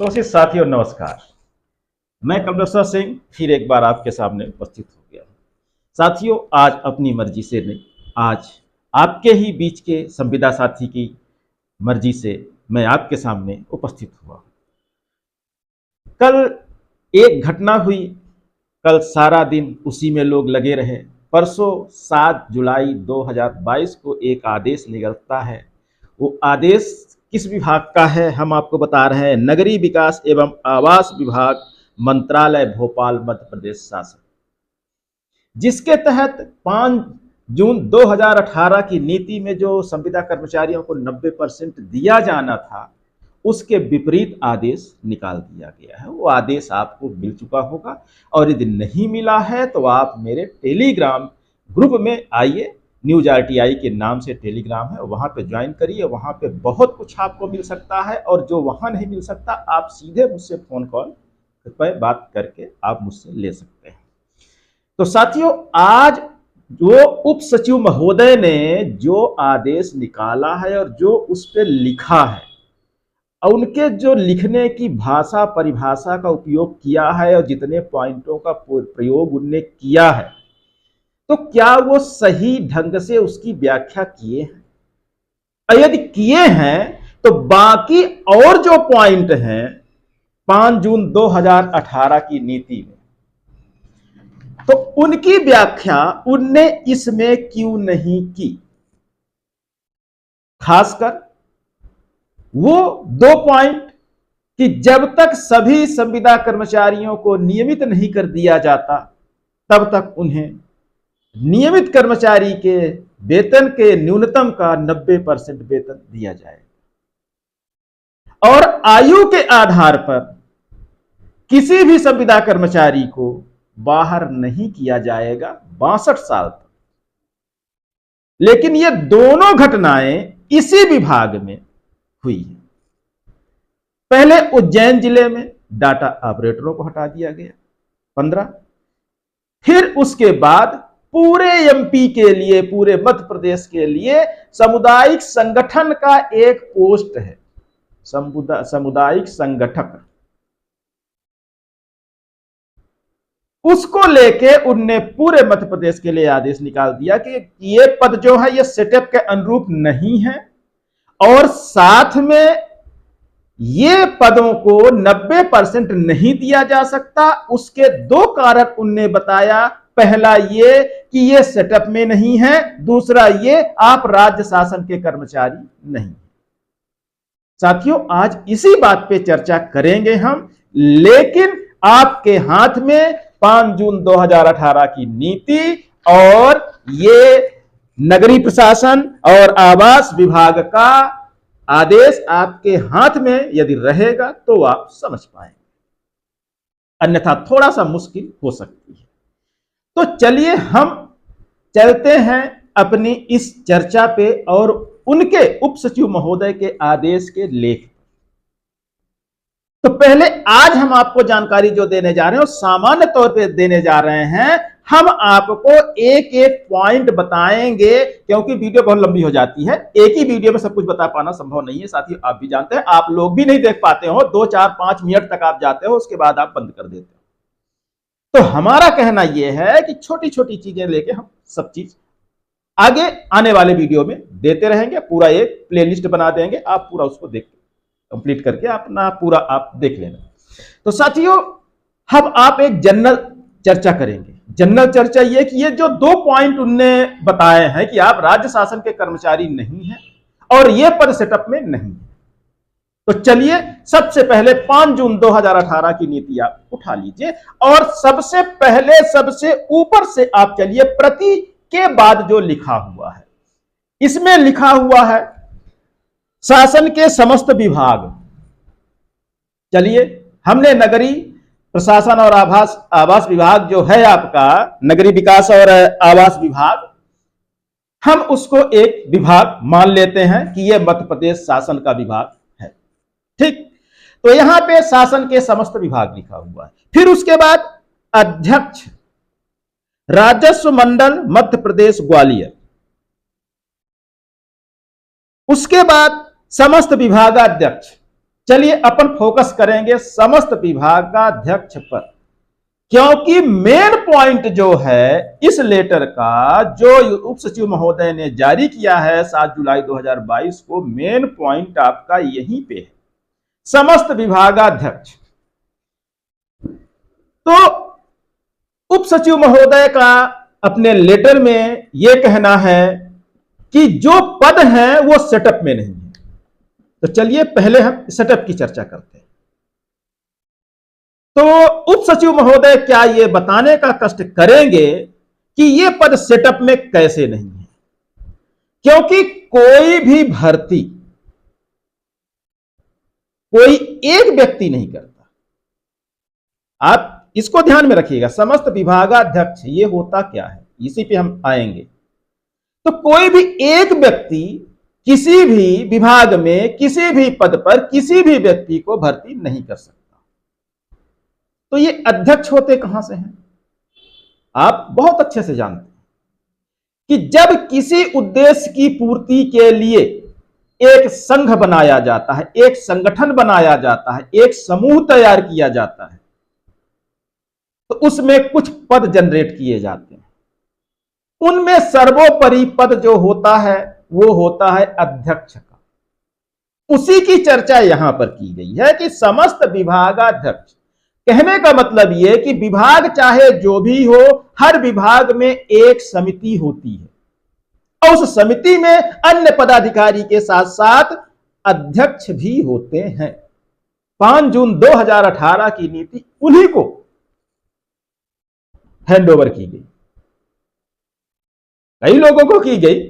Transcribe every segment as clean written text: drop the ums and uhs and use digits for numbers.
साथियों नमस्कार। मैं कमलेश्वर सिंह फिर एक बार आपके सामने उपस्थित हो गया हूं। साथियों, आज अपनी मर्जी से नहीं, आज आपके ही बीच के संविदा साथी की मर्जी से मैं आपके सामने उपस्थित हुआ। कल एक घटना हुई, कल सारा दिन उसी में लोग लगे रहे। परसों 7 जुलाई 2022 को एक आदेश निकलता है। वो आदेश किस विभाग का है हम आपको बता रहे हैं। नगरीय विकास एवं आवास विभाग, मंत्रालय, भोपाल, मध्य प्रदेश शासन, जिसके तहत 5 जून 2018 की नीति में जो संविदा कर्मचारियों को 90% दिया जाना था, उसके विपरीत आदेश निकाल दिया गया है। वो आदेश आपको मिल चुका होगा, और यदि नहीं मिला है तो आप मेरे टेलीग्राम ग्रुप में आइए। न्यूज RTI के नाम से टेलीग्राम है, वहां पे ज्वाइन करिए। वहां पे बहुत कुछ आपको मिल सकता है, और जो वहां नहीं मिल सकता आप सीधे मुझसे फोन कॉल पर बात करके आप मुझसे ले सकते हैं। तो साथियों, आज जो उप सचिव महोदय ने जो आदेश निकाला है और जो उस पर लिखा है, उनके जो लिखने की भाषा परिभाषा का उपयोग किया है और जितने पॉइंटों का प्रयोग उनने किया है, तो क्या वो सही ढंग से उसकी व्याख्या किए हैं? यदि किए हैं तो बाकी और जो पॉइंट हैं 5 जून 2018 की नीति में, तो उनकी व्याख्या उनने इसमें क्यों नहीं की? खासकर वो 2 पॉइंट कि जब तक सभी संविदा कर्मचारियों को नियमित नहीं कर दिया जाता, तब तक उन्हें नियमित कर्मचारी के वेतन के न्यूनतम का 90% वेतन दिया जाएगा, और आयु के आधार पर किसी भी संविदा कर्मचारी को बाहर नहीं किया जाएगा 62 साल तक। लेकिन ये दोनों घटनाएं इसी विभाग में हुई है। पहले उज्जैन जिले में डाटा ऑपरेटरों को हटा दिया गया 15, फिर उसके बाद पूरे MP के लिए, पूरे मध्य प्रदेश के लिए सामुदायिक संगठन का एक पोस्ट है, सामुदायिक संगठक। उसको लेके उनने पूरे मध्य प्रदेश के लिए आदेश निकाल दिया कि ये पद जो है ये सेटअप के अनुरूप नहीं है, और साथ में ये पदों को 90% नहीं दिया जा सकता। उसके 2 कारण उनने बताया। पहला ये कि ये सेटअप में नहीं है, दूसरा ये आप राज्य शासन के कर्मचारी नहीं। साथियों, आज इसी बात पे चर्चा करेंगे हम, लेकिन आपके हाथ में 5 जून 2018 की नीति और ये नगरीय प्रशासन और आवास विभाग का आदेश आपके हाथ में यदि रहेगा तो आप समझ पाएंगे, अन्यथा थोड़ा सा मुश्किल हो सकती है। तो चलिए हम चलते हैं अपनी इस चर्चा पे और उनके उप सचिव महोदय के आदेश के लेख। तो पहले आज हम आपको जानकारी जो देने जा रहे हैं, सामान्य तौर पे देने जा रहे हैं। हम आपको एक एक पॉइंट बताएंगे, क्योंकि वीडियो बहुत लंबी हो जाती है। एक ही वीडियो में सब कुछ बता पाना संभव नहीं है। साथ ही आप भी जानते हैं, आप लोग भी नहीं देख पाते हो, 2, 4, 5 मिनट तक आप जाते हो, उसके बाद आप बंद कर देते हो। तो हमारा कहना यह है कि छोटी छोटी चीजें लेके हम सब चीज आगे आने वाले वीडियो में देते रहेंगे। पूरा एक प्लेलिस्ट बना देंगे, आप पूरा उसको देख कंप्लीट करके अपना पूरा आप देख लेना। तो साथियों, हम आप एक जनरल चर्चा करेंगे। जनरल चर्चा ये कि ये जो 2 पॉइंट उनने बताए हैं कि आप राज्य शासन के कर्मचारी नहीं हैं और ये पद सेटअप में नहीं है। तो चलिए सबसे पहले 5 जून 2018 की नीति आप उठा लीजिए, और सबसे पहले सबसे ऊपर से आप चलिए, प्रति के बाद जो लिखा हुआ है, इसमें लिखा हुआ है शासन के समस्त विभाग। चलिए, हमने नगरीय प्रशासन और आवास विभाग जो है आपका, नगरीय विकास और आवास विभाग, हम उसको एक विभाग मान लेते हैं कि यह मध्य प्रदेश शासन का विभाग है। ठीक, तो यहां पे शासन के समस्त विभाग लिखा हुआ है। फिर उसके बाद अध्यक्ष, राजस्व मंडल मध्य प्रदेश ग्वालियर। उसके बाद समस्त विभागाध्यक्ष, चलिए अपन फोकस करेंगे समस्त विभाग का अध्यक्ष पर, क्योंकि मेन पॉइंट जो है इस लेटर का जो उप सचिव महोदय ने जारी किया है 7 जुलाई 2022 को, मेन पॉइंट आपका यहीं पे है, समस्त विभागाध्यक्ष। तो उप सचिव महोदय का अपने लेटर में यह कहना है कि जो पद हैं वो सेटअप में नहीं है। तो चलिए पहले हम सेटअप की चर्चा करते हैं। तो उप सचिव महोदय क्या ये बताने का कष्ट करेंगे कि ये पद सेटअप में कैसे नहीं है, क्योंकि कोई भी भर्ती कोई एक व्यक्ति नहीं करता। आप इसको ध्यान में रखिएगा, समस्त विभागाध्यक्ष ये होता क्या है, इसी पे हम आएंगे। तो कोई भी एक व्यक्ति किसी भी विभाग में किसी भी पद पर किसी भी व्यक्ति को भर्ती नहीं कर सकता। तो ये अध्यक्ष होते कहां से हैं? आप बहुत अच्छे से जानते हैं कि जब किसी उद्देश्य की पूर्ति के लिए एक संघ बनाया जाता है, एक संगठन बनाया जाता है, एक समूह तैयार किया जाता है, तो उसमें कुछ पद जनरेट किए जाते हैं। उनमें सर्वोपरि पद जो होता है वो होता है अध्यक्ष का। उसी की चर्चा यहां पर की गई है कि समस्त विभागाध्यक्ष, कहने का मतलब यह कि विभाग चाहे जो भी हो, हर विभाग में एक समिति होती है और उस समिति में अन्य पदाधिकारी के साथ साथ अध्यक्ष भी होते हैं। 5 जून 2018 की नीति उन्हीं को हैंडओवर की गई, कई लोगों को की गई,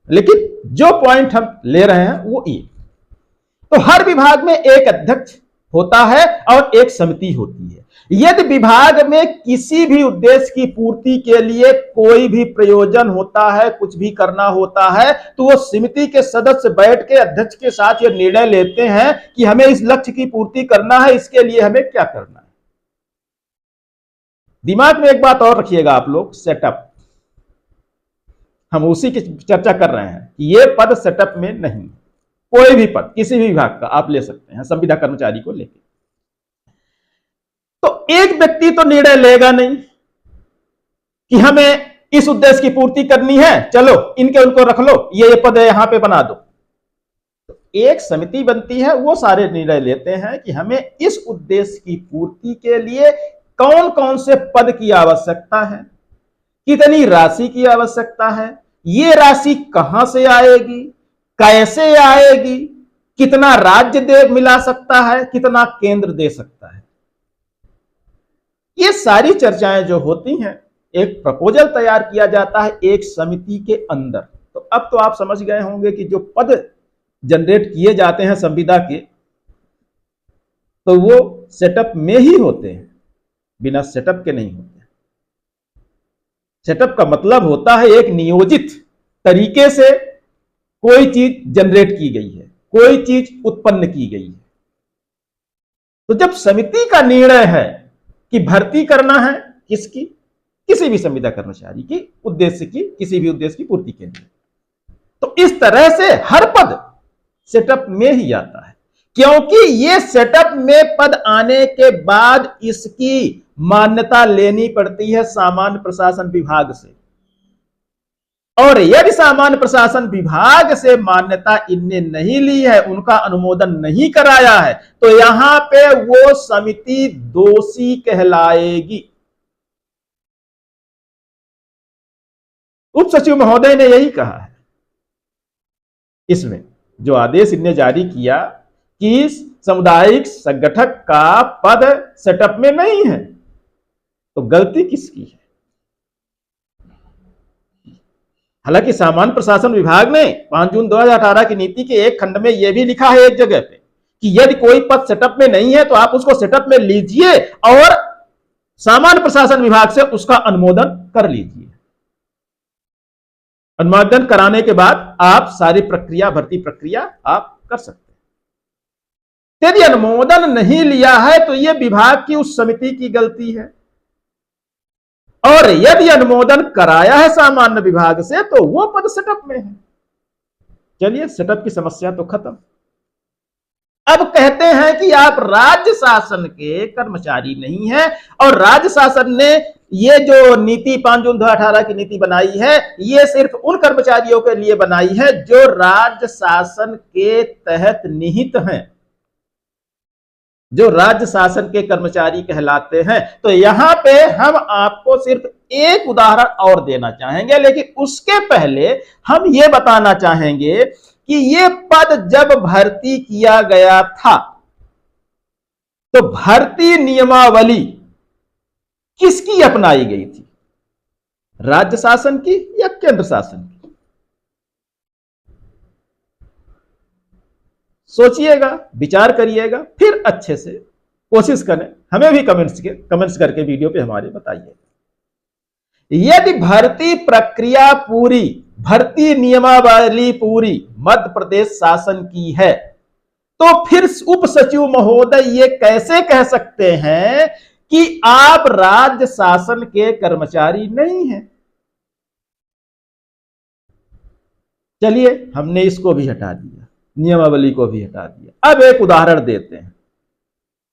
लेकिन जो पॉइंट हम ले रहे हैं वो ये। तो हर विभाग में एक अध्यक्ष होता है और एक समिति होती है। यदि विभाग में किसी भी उद्देश्य की पूर्ति के लिए कोई भी प्रयोजन होता है, कुछ भी करना होता है, तो वो समिति के सदस्य बैठ के अध्यक्ष के साथ ये निर्णय लेते हैं कि हमें इस लक्ष्य की पूर्ति करना है, इसके लिए हमें क्या करना है। दिमाग में एक बात और रखिएगा आप लोग, सेटअप, हम उसी की चर्चा कर रहे हैं कि ये पद सेटअप में नहीं। कोई भी पद किसी भी विभाग का आप ले सकते हैं, संविदा कर्मचारी को लेकर। तो एक व्यक्ति तो निर्णय लेगा नहीं कि हमें इस उद्देश्य की पूर्ति करनी है, चलो इनके उनको रख लो, ये पद यहां पे बना दो। तो एक समिति बनती है, वो सारे निर्णय लेते हैं कि हमें इस उद्देश्य की पूर्ति के लिए कौन कौन से पद की आवश्यकता है, कितनी राशि की आवश्यकता है, ये राशि कहां से आएगी, कैसे आएगी, कितना राज्य दे मिला सकता है, कितना केंद्र दे सकता है। ये सारी चर्चाएं जो होती हैं, एक प्रपोजल तैयार किया जाता है एक समिति के अंदर। तो अब तो आप समझ गए होंगे कि जो पद जनरेट किए जाते हैं संविदा के, तो वो सेटअप में ही होते हैं, बिना सेटअप के नहीं होते। सेटअप का मतलब होता है एक नियोजित तरीके से कोई चीज जनरेट की गई है, कोई चीज उत्पन्न की गई है। तो जब समिति का निर्णय है कि भर्ती करना है किसकी, किसी भी संविदा कर्मचारी की उद्देश्य की, किसी भी उद्देश्य की पूर्ति के लिए, तो इस तरह से हर पद सेटअप में ही आता है, क्योंकि ये सेटअप में पद आने के बाद इसकी मान्यता लेनी पड़ती है सामान्य प्रशासन विभाग से। और यदि सामान्य प्रशासन विभाग से मान्यता इनने नहीं ली है, उनका अनुमोदन नहीं कराया है, तो यहां पे वो समिति दोषी कहलाएगी। उप सचिव महोदय ने यही कहा है इसमें जो आदेश इनने जारी किया कि सामुदायिक संगठक का पद सेटअप में नहीं है। तो गलती किसकी है? हालांकि सामान्य प्रशासन विभाग ने 5 जून 2018 की नीति के एक खंड में यह भी लिखा है एक जगह पे कि यदि कोई पद सेटअप में नहीं है तो आप उसको सेटअप में लीजिए और सामान्य प्रशासन विभाग से उसका अनुमोदन कर लीजिए। अनुमोदन कराने के बाद आप सारी प्रक्रिया, भर्ती प्रक्रिया आप कर सकते हैं। यदि अनुमोदन नहीं लिया है तो यह विभाग की उस समिति की गलती है, और यदि अनुमोदन कराया है सामान्य विभाग से तो वो पद सेटअप में है। चलिए, सेटअप की समस्या तो खत्म। अब कहते हैं कि आप राज्य शासन के कर्मचारी नहीं हैं, और राज्य शासन ने ये जो नीति 5 जून 2018 की नीति बनाई है, ये सिर्फ उन कर्मचारियों के लिए बनाई है जो राज्य शासन के तहत निहित हैं, जो राज्य शासन के कर्मचारी कहलाते हैं। तो यहां पे हम आपको सिर्फ एक उदाहरण और देना चाहेंगे, लेकिन उसके पहले हम ये बताना चाहेंगे कि ये पद जब भर्ती किया गया था तो भर्ती नियमावली किसकी अपनाई गई थी, राज्य शासन की या केंद्र शासन की? सोचिएगा, विचार करिएगा, फिर अच्छे से कोशिश करें, हमें भी कमेंट्स करके वीडियो पे हमारे बताइएगा। यदि भर्ती प्रक्रिया पूरी, भर्ती नियमावली पूरी मध्य प्रदेश शासन की है, तो फिर उप सचिव महोदय ये कैसे कह सकते हैं कि आप राज्य शासन के कर्मचारी नहीं हैं? चलिए, हमने इसको भी हटा दिया, नियमावली को भी हटा दिया। अब एक उदाहरण देते हैं।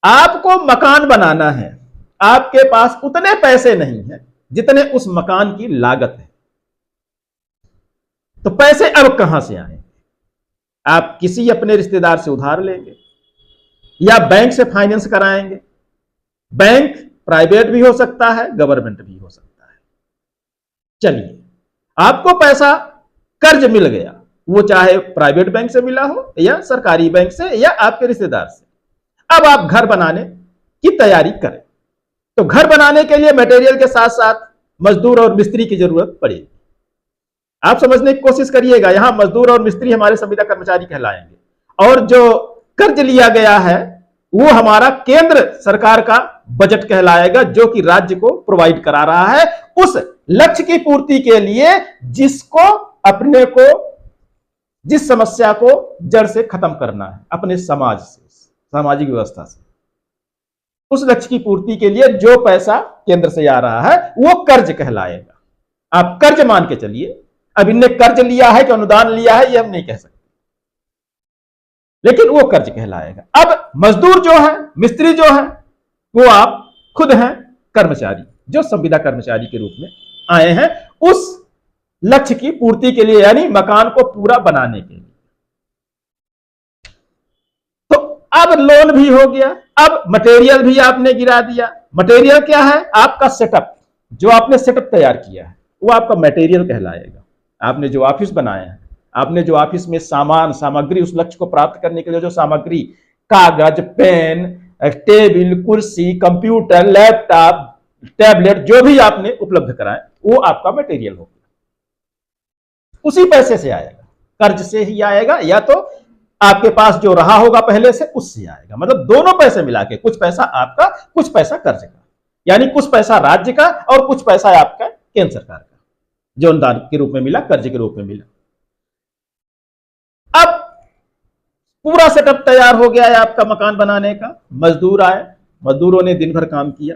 आपको मकान बनाना है, आपके पास उतने पैसे नहीं हैं जितने उस मकान की लागत है, तो पैसे अब कहां से आएंगे? आप किसी अपने रिश्तेदार से उधार लेंगे या बैंक से फाइनेंस कराएंगे। बैंक प्राइवेट भी हो सकता है, गवर्नमेंट भी हो सकता है। चलिए, आपको पैसा कर्ज मिल गया, वो चाहे प्राइवेट बैंक से मिला हो या सरकारी बैंक से या आपके रिश्तेदार से। अब आप घर बनाने की तैयारी करें, तो घर बनाने के लिए मटेरियल के साथ साथ मजदूर और मिस्त्री की जरूरत पड़ेगी। आप समझने की कोशिश करिएगा, यहां मजदूर और मिस्त्री हमारे संविदा कर्मचारी कहलाएंगे, और जो कर्ज लिया गया है वो हमारा केंद्र सरकार का बजट कहलाएगा, जो कि राज्य को प्रोवाइड करा रहा है उस लक्ष्य की पूर्ति के लिए जिसको अपने को, जिस समस्या को जड़ से खत्म करना है अपने समाज से, सामाजिक व्यवस्था से। उस लक्ष्य की पूर्ति के लिए जो पैसा केंद्र से आ रहा है वो कर्ज कहलाएगा। आप कर्ज मान के चलिए। अब इनने कर्ज लिया है कि अनुदान लिया है ये हम नहीं कह सकते, लेकिन वो कर्ज कहलाएगा। अब मजदूर जो है, मिस्त्री जो है, वो आप खुद हैं कर्मचारी, जो संविदा कर्मचारी के रूप में आए हैं उस लक्ष्य की पूर्ति के लिए, यानी मकान को पूरा बनाने के लिए। तो अब लोन भी हो गया, अब मटेरियल भी आपने गिरा दिया। मटेरियल क्या है? आपका सेटअप, जो आपने सेटअप तैयार किया है वो आपका मटेरियल कहलाएगा। आपने जो ऑफिस बनाया है, आपने जो ऑफिस में सामान सामग्री, उस लक्ष्य को प्राप्त करने के लिए जो सामग्री, कागज, पेन, टेबल, कुर्सी, कंप्यूटर, लैपटॉप, टैबलेट, जो भी आपने उपलब्ध कराए वो आपका मटेरियल होगा। उसी पैसे से आएगा, कर्ज से ही आएगा या तो आपके पास जो रहा होगा पहले से उससे आएगा। मतलब दोनों पैसे मिला के, कुछ पैसा आपका, कुछ पैसा कर्ज का, यानी कुछ पैसा राज्य का और कुछ पैसा आपका केंद्र सरकार का, जो अनुदान के रूप में मिला, कर्ज के रूप में मिला। अब पूरा सेटअप तैयार हो गया है आपका मकान बनाने का। मजदूर आए, मजदूरों ने दिन भर काम किया।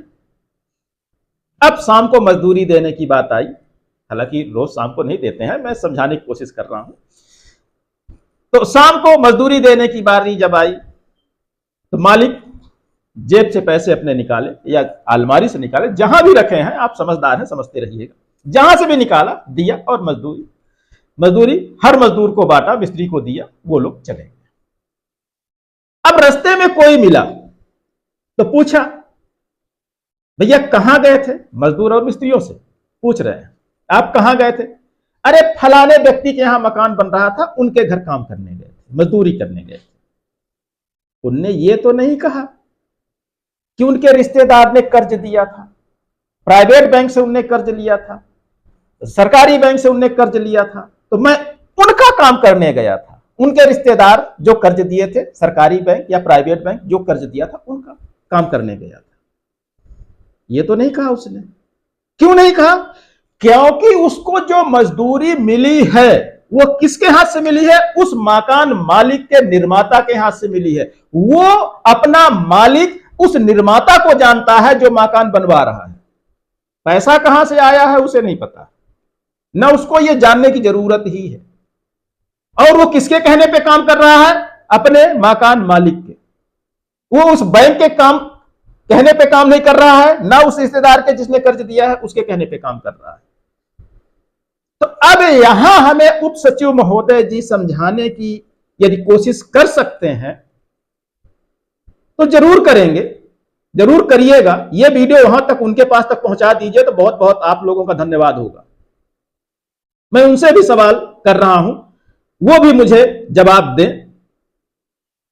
अब शाम को मजदूरी देने की बात आई, हालांकि रोज शाम को नहीं देते हैं, मैं समझाने की कोशिश कर रहा हूं। तो शाम को मजदूरी देने की बारी जब आई तो मालिक जेब से पैसे अपने निकाले या अलमारी से निकाले, जहां भी रखे हैं, आप समझदार हैं समझते रहिएगा, जहां से भी निकाला दिया और मजदूरी हर मजदूर को बांटा, मिस्त्री को दिया, वो लोग चले गए। अब रास्ते में कोई मिला तो पूछा, भैया कहां गए थे? मजदूर और मिस्त्रियों से पूछ रहे हैं, आप कहां गए थे? अरे फलाने व्यक्ति के यहां मकान बन रहा था, उनके घर काम करने गए थे, मजदूरी करने गए थे। उनने ये तो नहीं कहा कि उनके रिश्तेदार ने कर्ज दिया था, प्राइवेट बैंक से उनने कर्ज लिया था, सरकारी बैंक से उनने कर्ज लिया था, तो मैं उनका काम करने गया था। उनके रिश्तेदार जो कर्ज दिए थे, सरकारी बैंक या प्राइवेट बैंक जो कर्ज दिया था, उनका काम करने गया था। ये तो नहीं कहा उसने। क्यों नहीं कहा? क्योंकि उसको जो मजदूरी मिली है वो किसके हाथ से मिली है? उस मकान मालिक के, निर्माता के हाथ से मिली है। वो अपना मालिक उस निर्माता को जानता है जो मकान बनवा रहा है। पैसा कहां से आया है उसे नहीं पता, ना उसको ये जानने की जरूरत ही है। और वो किसके कहने पे काम कर रहा है? अपने मकान मालिक के। वो उस बैंक के काम कहने पे काम नहीं कर रहा है, ना उस रिश्तेदार के जिसने कर्ज दिया है उसके कहने पे काम कर रहा है। तो अब यहां हमें उप सचिव महोदय जी समझाने की यदि कोशिश कर सकते हैं तो जरूर करेंगे, जरूर करिएगा। यह वीडियो वहां तक उनके पास तक पहुंचा दीजिए तो बहुत बहुत आप लोगों का धन्यवाद होगा। मैं उनसे भी सवाल कर रहा हूं, वो भी मुझे जवाब दें,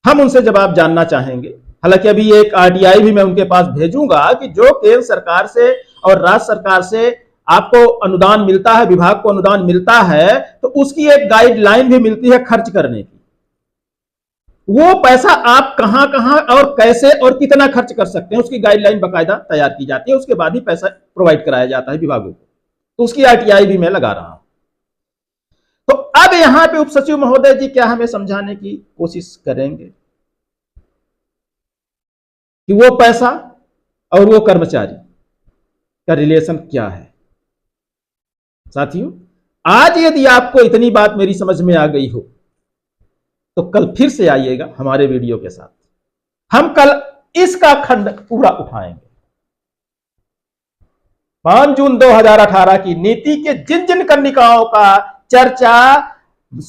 हम उनसे जवाब जानना चाहेंगे। हालांकि अभी एक आरटीआई भी मैं उनके पास भेजूंगा कि जो केंद्र सरकार से और राज्य सरकार से आपको अनुदान मिलता है, विभाग को अनुदान मिलता है, तो उसकी एक गाइडलाइन भी मिलती है खर्च करने की। वो पैसा आप कहां कहां और कैसे और कितना खर्च कर सकते हैं उसकी गाइडलाइन बाकायदा तैयार की जाती है, उसके बाद ही पैसा प्रोवाइड कराया जाता है विभागों को। तो उसकी आरटीआई भी मैं लगा रहा हूं। तो अब यहां पे उप सचिव महोदय जी क्या हमें समझाने की कोशिश करेंगे कि वो पैसा और वो कर्मचारी का रिलेशन क्या है। साथियों, आज यदि आपको इतनी बात मेरी समझ में आ गई हो तो कल फिर से आइएगा हमारे वीडियो के साथ। हम कल इसका खंड पूरा उठाएंगे। 5 जून 2018 की नीति के जिन जिन कंडिकाओं का चर्चा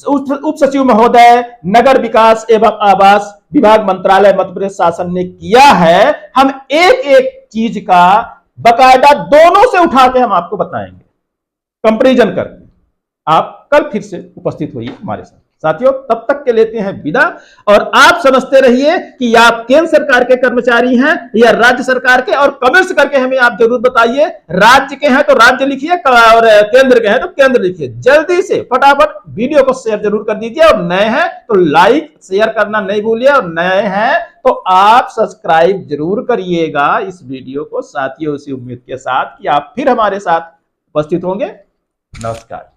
उप सचिव महोदय नगर विकास एवं आवास विभाग मंत्रालय मध्य प्रदेश शासन ने किया है, हम एक एक चीज का बकायदा दोनों से उठा के हम आपको बताएंगे, कंपैरिजन करके। आप कल फिर से उपस्थित होइए हमारे साथ। साथियों, तब तक के लेते हैं विदा, और आप समझते रहिए कि आप केंद्र सरकार के कर्मचारी हैं या राज्य सरकार के, और कमेंट्स करके हमें आप जरूर बताइए। राज्य के हैं तो राज्य लिखिए और केंद्र के हैं तो केंद्र लिखिए। जल्दी से फटाफट वीडियो को शेयर जरूर कर दीजिए, और नए हैं तो लाइक शेयर करना नहीं भूलिए, और नए हैं तो आप सब्सक्राइब जरूर करिएगा इस वीडियो को। साथियों, इसी उम्मीद के साथ कि आप फिर हमारे साथ उपस्थित होंगे। नमस्कार।